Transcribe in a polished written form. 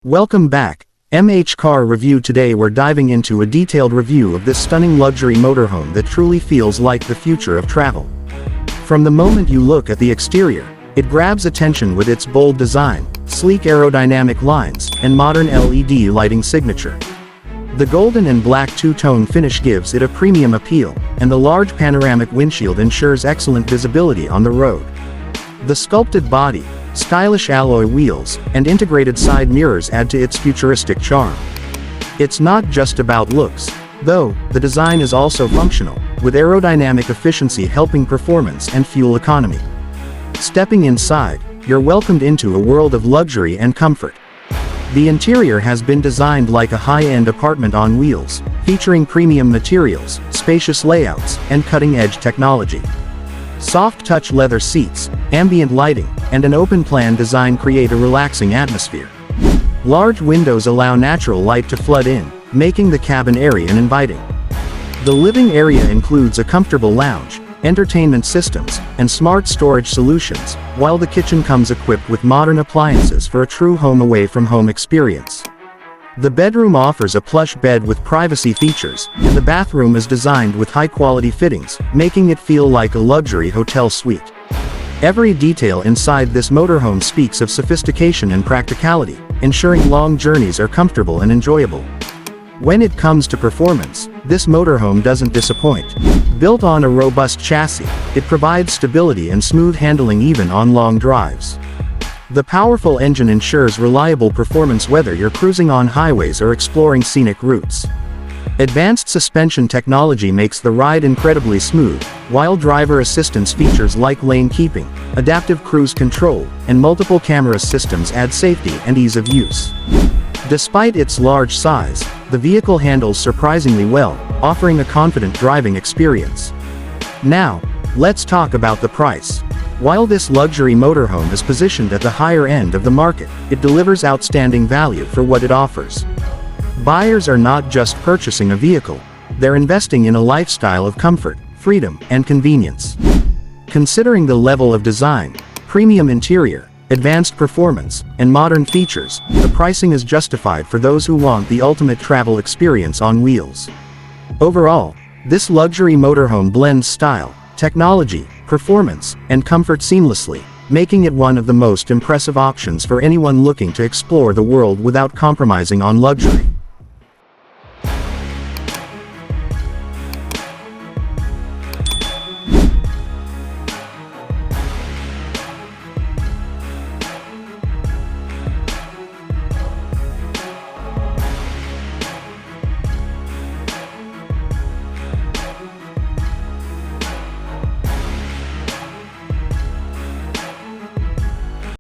Welcome back, MH Car Review. Today we're diving into a detailed review of this stunning luxury motorhome that truly feels like the future of travel. From the moment you look at the exterior, it grabs attention with its bold design, sleek aerodynamic lines, and modern LED lighting signature. The golden and black two-tone finish gives it a premium appeal, and the large panoramic windshield ensures excellent visibility on the road. The sculpted body, stylish alloy wheels, and integrated side mirrors add to its futuristic charm. It's not just about looks, though. The design is also functional, with aerodynamic efficiency helping performance and fuel economy. Stepping inside, you're welcomed into a world of luxury and comfort. The interior has been designed like a high-end apartment on wheels, featuring premium materials, spacious layouts, and cutting-edge technology. Soft-touch leather seats, ambient lighting, and an open-plan design create a relaxing atmosphere. Large windows allow natural light to flood in, making the cabin airy and inviting. The living area includes a comfortable lounge, entertainment systems, and smart storage solutions, while the kitchen comes equipped with modern appliances for a true home-away-from-home experience. The bedroom offers a plush bed with privacy features, and the bathroom is designed with high-quality fittings, making it feel like a luxury hotel suite. Every detail inside this motorhome speaks of sophistication and practicality, ensuring long journeys are comfortable and enjoyable. When it comes to performance, this motorhome doesn't disappoint. Built on a robust chassis, it provides stability and smooth handling even on long drives. The powerful engine ensures reliable performance whether you're cruising on highways or exploring scenic routes. Advanced suspension technology makes the ride incredibly smooth, while driver assistance features like lane keeping, adaptive cruise control, and multiple camera systems add safety and ease of use. Despite its large size, the vehicle handles surprisingly well, offering a confident driving experience. Now, let's talk about the price. While this luxury motorhome is positioned at the higher end of the market, it delivers outstanding value for what it offers. Buyers are not just purchasing a vehicle, they're investing in a lifestyle of comfort, freedom, and convenience. Considering the level of design, premium interior, advanced performance, and modern features, the pricing is justified for those who want the ultimate travel experience on wheels. Overall, this luxury motorhome blends style, technology, performance, and comfort seamlessly, making it one of the most impressive options for anyone looking to explore the world without compromising on luxury.